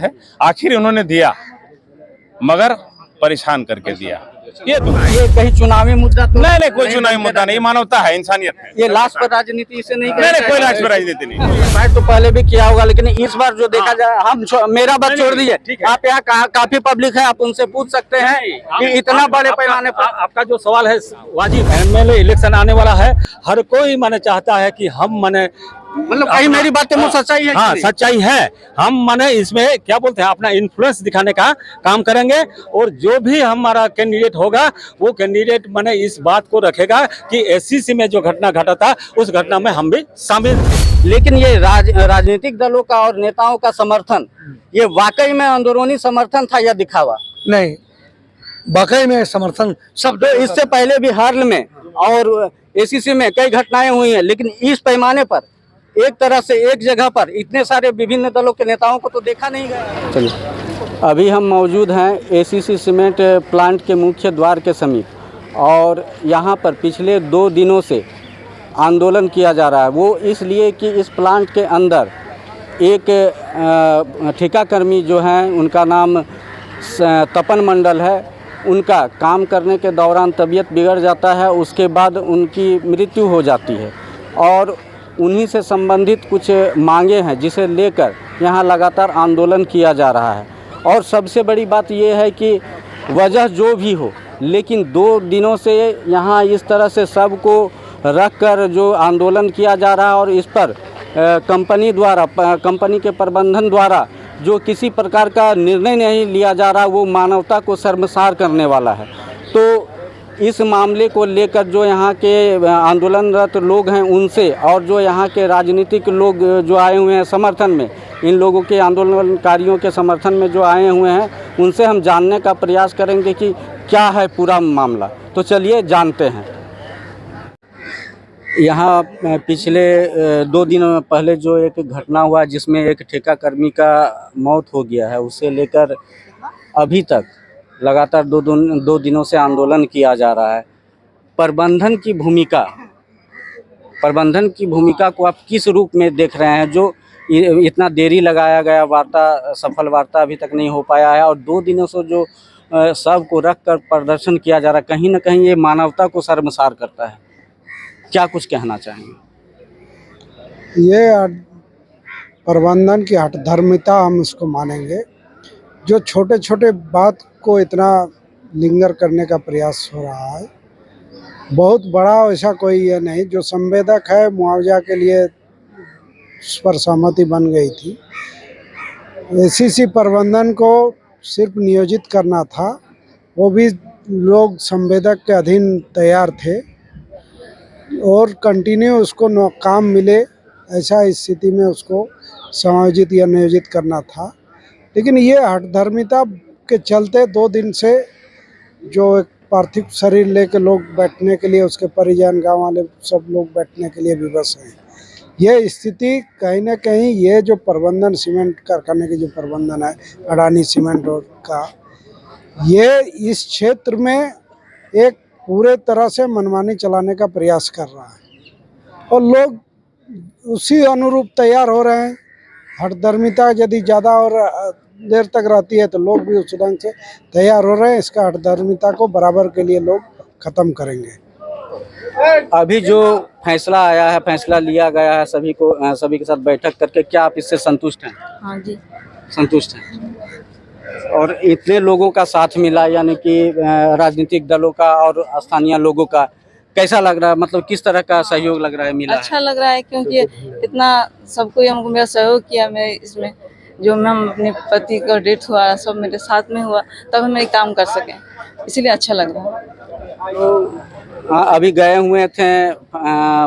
है। आखिर उन्होंने दिया मगर परेशान करके दिया। ये कहीं चुनावी मुद्दा तो नहीं, कोई चुनावी मुद्दा नहीं, मानवता है, इंसानियत है। ये लाश पर राजनीति इसे नहीं नहीं, कोई लाश पर राजनीति नहीं। बात तो पहले भी किया होगा, लेकिन इस बार जो देखा जाए, मेरा बात छोड़ दीजिए, आप यहाँ काफी पब्लिक है, आप उनसे पूछ सकते हैं कि इतना बड़े पैमाने पर आपका जो सवाल है वाजिब है। एमएलए इलेक्शन आने वाला है, हर कोई माने चाहता है कि हम माने मतलब कहीं मेरी बातें में सच्चाई है। हाँ, सच्चाई है। हम माने इसमें क्या बोलते हैं, अपना इन्फ्लुएंस दिखाने का काम करेंगे और जो भी हमारा कैंडिडेट होगा वो कैंडिडेट माने इस बात को रखेगा कि एससीसी में जो घटना घटा था उस घटना में हम भी शामिल थे। लेकिन ये राजनीतिक दलों का और नेताओं का समर्थन, ये वाकई में अंदरूनी समर्थन था या दिखावा? नहीं, वाकई में समर्थन सब। तो इससे पहले भी हार्ल में और एसीसी में कई घटनाएं हुई हैं, लेकिन इस पैमाने पर एक तरह से एक जगह पर इतने सारे विभिन्न दलों के नेताओं को तो देखा नहीं गया। चलिए, अभी हम मौजूद हैं एसीसी सीमेंट प्लांट के मुख्य द्वार के समीप और यहाँ पर पिछले 2 दिनों से आंदोलन किया जा रहा है। वो इसलिए कि इस प्लांट के अंदर एक ठेकाकर्मी जो हैं, उनका नाम तपन मंडल है, उनका काम करने के दौरान तबीयत बिगड़ जाता है, उसके बाद उनकी मृत्यु हो जाती है और उन्हीं से संबंधित कुछ मांगे हैं जिसे लेकर यहाँ लगातार आंदोलन किया जा रहा है। और सबसे बड़ी बात ये है कि वजह जो भी हो, लेकिन 2 दिनों से यहाँ इस तरह से सबको रख कर जो आंदोलन किया जा रहा है और इस पर कंपनी के प्रबंधन द्वारा जो किसी प्रकार का निर्णय नहीं लिया जा रहा, वो मानवता को शर्मसार करने वाला है। तो इस मामले को लेकर जो यहाँ के आंदोलनरत लोग हैं उनसे और जो यहाँ के राजनीतिक लोग जो आए हुए हैं समर्थन में, इन लोगों के आंदोलनकारियों के समर्थन में जो आए हुए हैं, उनसे हम जानने का प्रयास करेंगे कि क्या है पूरा मामला। तो चलिए जानते हैं। यहाँ पिछले 2 दिन पहले जो एक घटना हुआ जिसमें एक ठेकाकर्मी का मौत हो गया है, उसे लेकर अभी तक लगातार 2 दिनों से आंदोलन किया जा रहा है। प्रबंधन की भूमिका को आप किस रूप में देख रहे हैं? जो इतना देरी लगाया गया, सफल वार्ता अभी तक नहीं हो पाया है और 2 दिनों से जो सबको रख कर प्रदर्शन किया जा रहा है, कहीं ना कहीं ये मानवता को शर्मसार करता है। क्या कुछ कहना चाहेंगे? ये प्रबंधन की हठधर्मिता हम इसको मानेंगे। जो छोटे छोटे बात को इतना लिंगर करने का प्रयास हो रहा है, बहुत बड़ा ऐसा कोई ये नहीं। जो संवेदक है, मुआवजा के लिए उस पर सहमति बन गई थी। एसीसी प्रबंधन को सिर्फ नियोजित करना था, वो भी लोग संवेदक के अधीन तैयार थे और कंटिन्यू उसको काम मिले, ऐसा स्थिति में उसको समायोजित या नियोजित करना था। लेकिन ये हठधर्मिता के चलते 2 दिन से जो एक पार्थिव शरीर लेके लोग बैठने के लिए, उसके परिजन, गांव वाले सब लोग बैठने के लिए विवश हैं। ये स्थिति कहीं ना कहीं ये जो प्रबंधन, सीमेंट कारखाने की जो प्रबंधन है अडानी सीमेंट और का, ये इस क्षेत्र में एक पूरे तरह से मनमानी चलाने का प्रयास कर रहा है और लोग उसी अनुरूप तैयार हो रहे हैं। हठधर्मिता यदि ज़्यादा और देर तक रहती है तो लोग भी उस ढंग से तैयार हो रहे हैं। इसका हठधर्मिता को बराबर के लिए लोग ख़त्म करेंगे। अभी जो फैसला आया है, फैसला लिया गया है, सभी के साथ बैठक करके, क्या आप इससे संतुष्ट हैं? हाँ जी, संतुष्ट हैं। और इतने लोगों का साथ मिला, यानी कि राजनीतिक दलों का और स्थानीय लोगों का, कैसा लग रहा है? मतलब किस तरह का सहयोग लग रहा है, मिला अच्छा लग रहा है क्योंकि इतना सबको हमको मेरा सहयोग किया। मैं इसमें जो हम अपने पति का डेथ हुआ, सब मेरे साथ में हुआ, तब हम ये काम कर सकें, इसीलिए अच्छा लग रहा है। तो अभी गए हुए थे,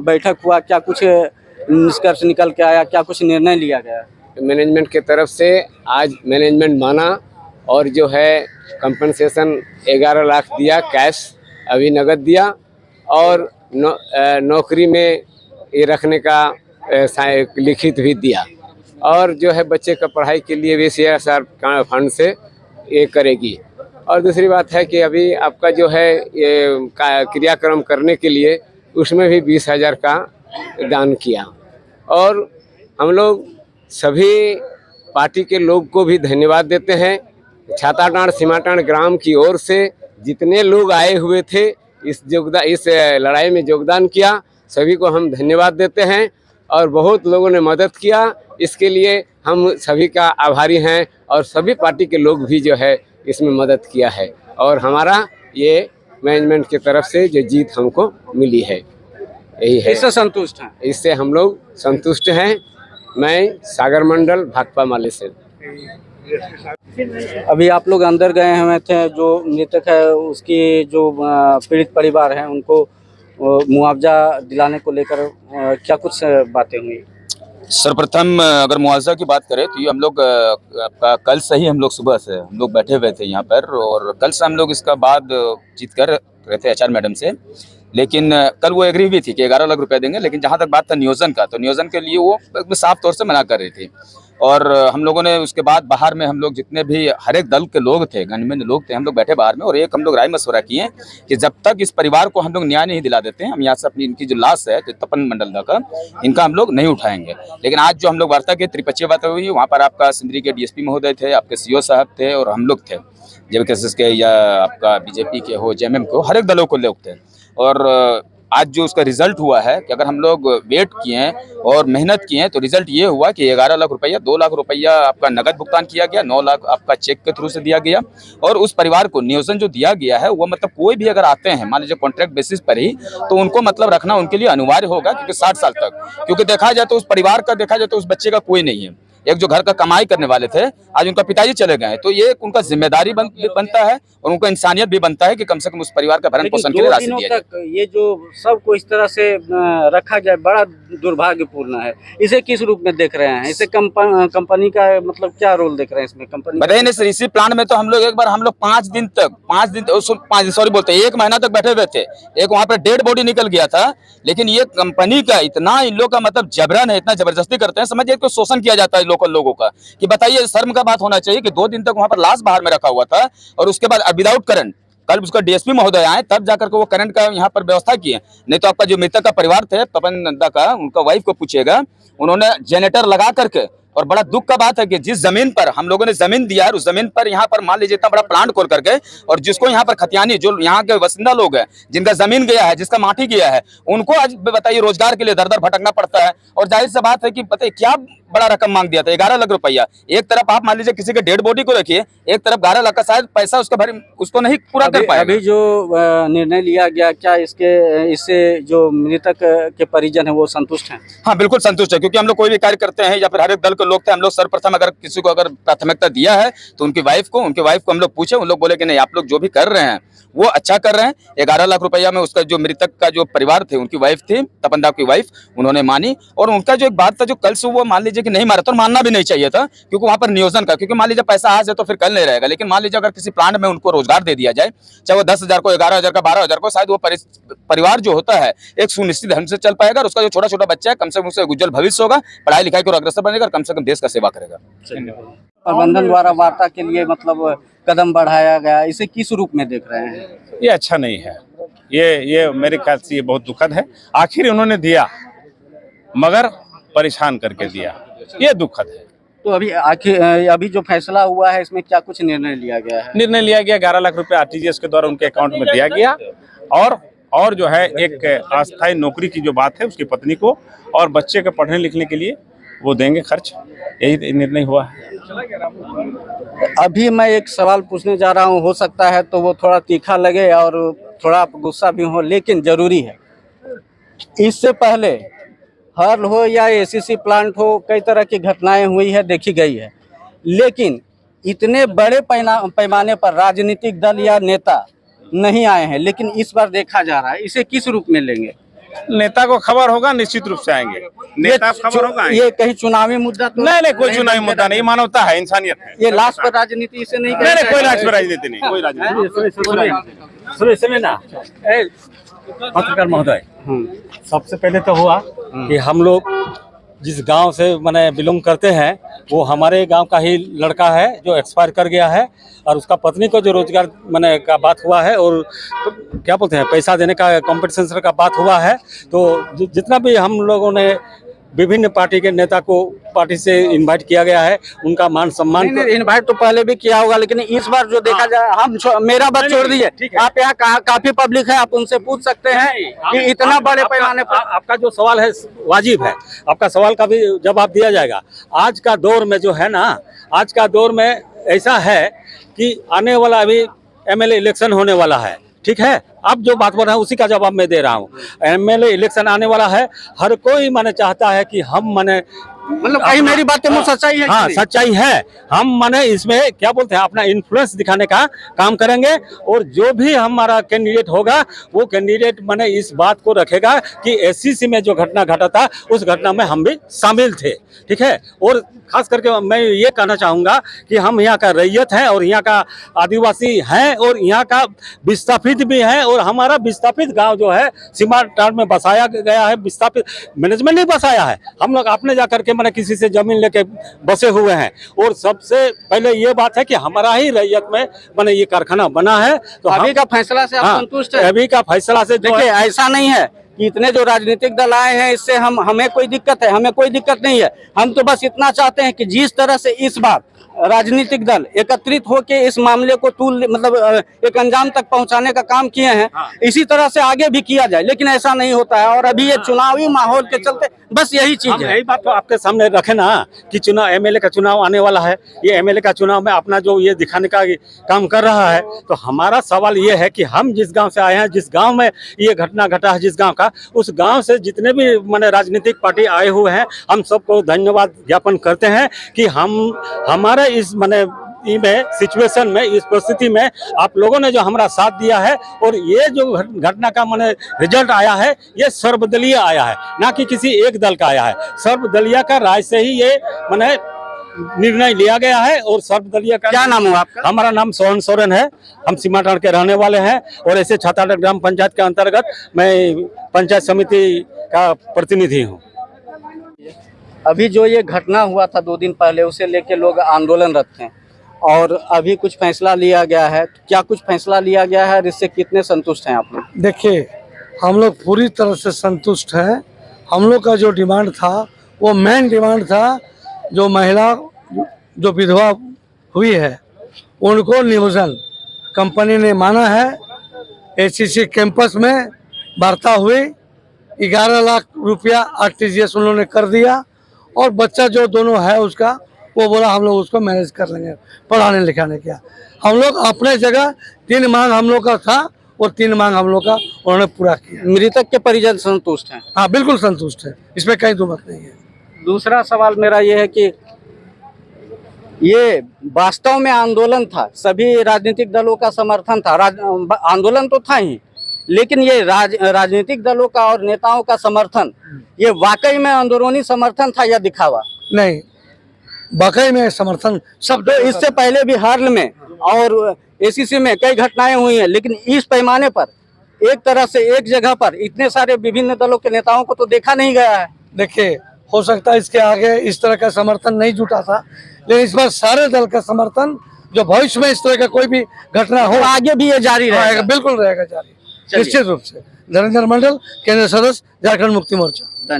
बैठक हुआ, क्या कुछ निष्कर्ष निकल के आया, क्या कुछ निर्णय लिया गया? मैनेजमेंट के तरफ से आज मैनेजमेंट माना और जो है कंपनसेशन 11 लाख दिया, कैश अभी नगद दिया और नौकरी में ये रखने का लिखित भी दिया और जो है बच्चे का पढ़ाई के लिए भी CSR फंड से ये करेगी। और दूसरी बात है कि अभी आपका जो है ये क्रियाक्रम करने के लिए उसमें भी 20,000 का दान किया और हम लोग सभी पार्टी के लोग को भी धन्यवाद देते हैं। छाताटांड़ सीमाटांड़ ग्राम की ओर से जितने लोग आए हुए थे इस लड़ाई में योगदान किया, सभी को हम धन्यवाद देते हैं। और बहुत लोगों ने मदद किया, इसके लिए हम सभी का आभारी हैं। और सभी पार्टी के लोग भी जो है इसमें मदद किया है और हमारा ये मैनेजमेंट की तरफ से जो जीत हमको मिली है यही है। इससे संतुष्ट हैं? इससे हम लोग संतुष्ट हैं। मैं सागर मंडल भाकपा माले से। अभी आप लोग अंदर गए हुए थे, जो मृतक है उसकी जो पीड़ित परिवार है उनको मुआवजा दिलाने को लेकर क्या कुछ बातें हुई? सर्वप्रथम अगर मुआवजा की बात करें तो ये हम लोग आपका कल से ही हम लोग सुबह से हम लोग बैठे हुए थे यहाँ पर, और कल से हम लोग इसका बाद जीत कर रहे थे HR मैडम से। लेकिन कल वो एग्री भी थी कि 11 लाख रुपए देंगे, लेकिन जहाँ तक बात था नियोजन का, तो नियोजन के लिए वो साफ तौर से मना कर रही थी। और हम लोगों ने उसके बाद बाहर में हम लोग जितने भी हर एक दल के लोग थे, गणमान्य लोग थे, हम लोग बैठे बाहर में और एक हम लोग राय मशवरा किए कि जब तक इस परिवार को हम लोग न्याय नहीं दिला देते हैं, हम यहाँ से अपनी इनकी जो लाश है जो तपन मंडल का, इनका हम लोग नहीं उठाएंगे। लेकिन आज जो हम लोग वार्ता की त्रिपक्षीय बात हुई, वहाँ पर आपका सिंदरी के DSP महोदय थे, आपके CO साहब थे और हम लोग थे, JVKS के या आपका BJP के हो, JMM के हो, हर एक दलों को लोग थे। और आज जो उसका रिजल्ट हुआ है कि अगर हम लोग वेट किए और मेहनत किए तो रिजल्ट ये हुआ कि 11 लाख रुपया, 2 लाख रुपया आपका नगद भुगतान किया गया, 9 लाख आपका चेक के थ्रू से दिया गया। और उस परिवार को नियोजन जो दिया गया है वो मतलब कोई भी अगर आते हैं मान लीजिए कॉन्ट्रैक्ट बेसिस पर ही, तो उनको मतलब रखना उनके लिए अनिवार्य होगा, क्योंकि 60 साल तक, क्योंकि देखा जाए तो उस परिवार का, देखा जाए तो उस बच्चे का कोई नहीं है। एक जो घर का कमाई करने वाले थे, आज उनका पिताजी चले गए, तो ये उनका जिम्मेदारी बनता है और उनका इंसानियत भी बनता है कि कम से कम उस परिवार का भरण पोषण के लिए राशि दिया जाए। ये जो सबको इस तरह से रखा जाए बड़ा दुर्भाग्यपूर्ण है। इसे किस रूप में देख रहे हैं? इसे कंपनी का मतलब क्या रोल देख रहे हैं इसमें? कंपनी बताइए नहीं सर, इसी प्लांट में तो हम लोग एक बार हम लोग 5 दिन 1 महीना तक बैठे हुए थे। एक वहाँ पर डेड बॉडी निकल गया था, लेकिन ये कंपनी का इतना इन लोग का मतलब जबरन है, इतना जबरदस्ती करते हैं, समझिए कि शोषण किया जाता है लोकल लोगों का। कि बताइए शर्म का बात होना चाहिए कि 2 दिन तक वहाँ पर लाश बाहर में रखा हुआ था और उसके बाद विदाउट करंट, कल उसका DSP महोदय आए तब जाकर के वो करंट का यहाँ पर व्यवस्था किए। नहीं तो आपका जो मृतक का परिवार थे तपन नंदा का, उनका वाइफ को पूछिएगा, उन्होंने जनरेटर लगा करके, और बड़ा दुख का बात है कि जिस जमीन पर हम लोगों ने जमीन दिया है उस जमीन पर यहाँ पर मान लीजिए इतना बड़ा प्लांट खोल करके, और जिसको यहाँ पर खतियानी जो यहाँ के वसिंदा लोग हैं, जिनका जमीन गया है, जिसका माटी गया है, उनको आज बताइए रोजगार के लिए दर दर भटकना पड़ता है। और जाहिर सी बात है कि बताइए क्या बड़ा रकम मांग दिया था, 11 लाख रुपया। एक तरफ आप मान लीजिए किसी के डेड बॉडी को रखिए, एक तरफ 11 लाख का शायद पैसा उसको नहीं पूरा कर पाएगा। अभी जो निर्णय लिया गया, क्या इससे जो मृतक के परिजन है वो संतुष्ट हैं? हाँ बिल्कुल संतुष्ट है, क्योंकि हम लोग कोई भी कार्य करते हैं या फिर हर एक दल के लोग थे, हम लोग सर्वप्रथम अगर किसी को अगर प्राथमिकता दिया है तो उनकी वाइफ को हम लोग पूछे, उन लोग बोले कि नहीं आप लोग जो भी कर रहे हैं वो अच्छा कर रहे हैं। 11 लाख रुपया में उसका जो मृतक का जो परिवार थे, उनकी वाइफ थी तपन दा की वाइफ, उन्होंने मानी। और उनका जो एक बात था जो कल से वो मान लीजिए कि नहीं मारा था, और मानना भी नहीं चाहिए था, क्योंकि वहाँ पर नियोजन का, क्योंकि मान लीजिए पैसा आज है तो फिर कल नहीं रहेगा। लेकिन मान लीजिए अगर किसी प्लांट में उनको रोजगार दे दिया जाए, चाहे वो 10,000 को, 11,000 का, 12,000 को, शायद वो परिवार जो होता है एक सुनिश्चित ढंग से चल पाएगा और उसका जो छोटा छोटा बच्चा है कम से कम उससे उज्जवल भविष्य होगा, पढ़ाई लिखाई को अग्रसर बनेगा और कम से कम देश का सेवा करेगा। प्रबंधन द्वारा वार्ता के लिए मतलब कदम बढ़ाया गया, इसे किस रूप में देख रहे हैं? ये अच्छा नहीं है, ये मेरे ख्याल से ये बहुत दुखद है। आखिर उन्होंने दिया मगर परेशान करके दिया, ये दुखद है। तो अभी जो फैसला हुआ है इसमें क्या कुछ निर्णय लिया गया है? निर्णय लिया गया 11 लाख रुपए RTGS के द्वारा उनके अकाउंट में दिया गया, और जो है एक अस्थायी नौकरी की जो बात है उसकी पत्नी को और बच्चे के पढ़ने लिखने के लिए वो देंगे खर्च, यही निर्णय हुआ है। अभी मैं एक सवाल पूछने जा रहा हूँ, हो सकता है तो वो थोड़ा तीखा लगे और थोड़ा गुस्सा भी हो, लेकिन जरूरी है। इससे पहले हल हो या ACC प्लांट हो, कई तरह की घटनाएं हुई है, देखी गई है, लेकिन इतने बड़े पैमाने पर राजनीतिक दल या नेता नहीं आए हैं। लेकिन इस बार देखा जा रहा है, इसे किस रूप में लेंगे? नेता को खबर होगा, निश्चित रूप से आएंगे। नेता को खबर होगा, ये कहीं चुनावी मुद्दा तो नहीं कोई चुनावी मुद्दा नहीं, मानवता है, इंसानियत है। ये लाश पर राजनीति इसे नहीं, कोई लाश पर राजनीति नहीं, कोई राजनीति। पत्रकार महोदय, सबसे पहले तो हुआ कि हम लोग जिस गांव से मैंने बिलोंग करते हैं वो हमारे गांव का ही लड़का है जो एक्सपायर कर गया है, और उसका पत्नी को जो रोजगार मैंने का बात हुआ है और तो क्या बोलते हैं पैसा देने का कॉम्पनसेशन का बात हुआ है। तो जितना भी हम लोगों ने विभिन्न पार्टी के नेता को पार्टी से इनवाइट किया गया है, उनका मान सम्मान इनवाइट तो पहले भी किया होगा, लेकिन इस बार जो देखा जाए, मेरा बात छोड़ दीजिए, आप यहाँ काफी पब्लिक है, आप उनसे पूछ सकते हैं कि इतना बड़े पैमाने पर। आपका जो सवाल है वाजिब है, आपका सवाल का भी जवाब दिया जाएगा। आज का दौर में जो है ना, आज का दौर में ऐसा है कि आने वाला अभी एमएलए इलेक्शन होने वाला है, ठीक है। अब जो बात बोल रहे हैं उसी का जवाब मैं दे रहा हूँ। एमएलए इलेक्शन आने वाला है, हर कोई माने चाहता है कि हम माने मतलब कहीं मेरी बातें में सच्चाई है। हाँ, सच्चाई है। हम माने इसमें क्या बोलते हैं, अपना इन्फ्लुएंस दिखाने का काम करेंगे, और जो भी हमारा कैंडिडेट होगा वो कैंडिडेट माने इस बात को रखेगा कि एससीसी में जो घटना घटा था उस घटना में हम भी शामिल थे, ठीक है। और खास करके मैं ये कहना चाहूँगा कि हम यहाँ का रैयत हैं और यहाँ का आदिवासी हैं और यहाँ का विस्थापित भी हैं, और हमारा विस्थापित गांव जो है सीमा टार में बसाया गया है। विस्थापित मैनेजमेंट नहीं बसाया है, हम लोग अपने जा करके मैंने किसी से जमीन लेके बसे हुए हैं। और सबसे पहले ये बात है कि हमारा ही रैयत में मैंने ये कारखाना बना है। तो अभी का फैसला से आप संतुष्ट हैं? अभी का फैसला से देखिए, ऐसा नहीं है कि इतने जो राजनीतिक दल आए हैं इससे हमें कोई दिक्कत है, हमें कोई दिक्कत नहीं है। हम तो बस इतना चाहते हैं कि जिस तरह से इस बार राजनीतिक दल एकत्रित होकर इस मामले को एक अंजाम तक पहुंचाने का काम किए हैं, इसी तरह से आगे भी किया जाए, लेकिन ऐसा नहीं होता है। और अभी ये चुनावी माहौल के चलते बस यही चीज है। यही बात तो आपके सामने रखे ना कि चुनाव, एमएलए का चुनाव आने वाला है। ये एमएलए का चुनाव में अपना जो ये दिखाने का काम कर रहा है, तो हमारा सवाल ये है कि हम जिस गांव से आए हैं, जिस गांव में ये घटना घटा है, जिस गांव का, उस गांव से जितने भी माने राजनीतिक पार्टी आए हुए हैं, हम सबको धन्यवाद ज्ञापन करते हैं कि हमारे इस माने सिचुएशन में, इस परिस्थिति में आप लोगों ने जो हमारा साथ दिया है, और ये जो घटना का माने रिजल्ट आया है, ये सर्वदलीय आया है, ना कि किसी एक दल का आया है। सर्वदलीय का राय से ही ये माने निर्णय लिया गया है। और सर्वदलीय का, क्या नाम हुआ आपका? हमारा नाम सोहन सोरेन है, हम सीमाटांड़ के रहने वाले हैं, और ऐसे छाताटांड़ ग्राम पंचायत के अंतर्गत मैं पंचायत समिति का प्रतिनिधि हूँ। अभी जो ये घटना हुआ था 2 दिन पहले, उसे लेके लोग आंदोलनरत हैं, और अभी कुछ फैसला लिया गया है। क्या कुछ फैसला लिया गया है और इससे कितने संतुष्ट हैं आप लोग? देखिए, हम लोग पूरी तरह से संतुष्ट हैं। हम लोग का जो डिमांड था, वो मेन डिमांड था, जो महिला जो विधवा हुई है उनको नियोजन कंपनी ने माना है। एसीसी कैंपस में वार्ता हुई, 11 लाख रुपया आरटीजीएस उन्होंने कर दिया, और बच्चा जो दोनों है उसका, वो बोला हम लोग उसको मैनेज कर लेंगे, पढ़ाने लिखाने का। हम लोग अपने जगह 3 मांग हम लोग का था, और 3 मांग हम लोग का उन्होंने पूरा किया। मृतक के परिजन संतुष्ट हैं? हाँ, बिल्कुल संतुष्ट है, इसमें कहीं दो बात नहीं है। दूसरा सवाल मेरा ये है कि ये वास्तव में आंदोलन था, सभी राजनीतिक दलों का समर्थन था, आंदोलन तो था ही, लेकिन ये राजनीतिक दलों का और नेताओं का समर्थन, ये वाकई में अंदरूनी समर्थन था या दिखावा? नहीं, वाकई में समर्थन सब। तो इससे पहले भी हार्ल में और एसीसी में कई घटनाएं हुई हैं, लेकिन इस पैमाने पर एक तरह से एक जगह पर इतने सारे विभिन्न दलों के नेताओं को तो देखा नहीं गया है। देखिए, हो सकता है इसके आगे इस तरह का समर्थन नहीं जुटा था, लेकिन इस बार सारे दल का समर्थन, जो भविष्य में इस तरह का कोई भी घटना हो, आगे भी ये जारी रहेगा। बिल्कुल रहेगा जारी, निश्चित रूप से। धर्मेंद्र मंडल, केंद्रीय सदस्य, झारखंड मुक्ति मोर्चा।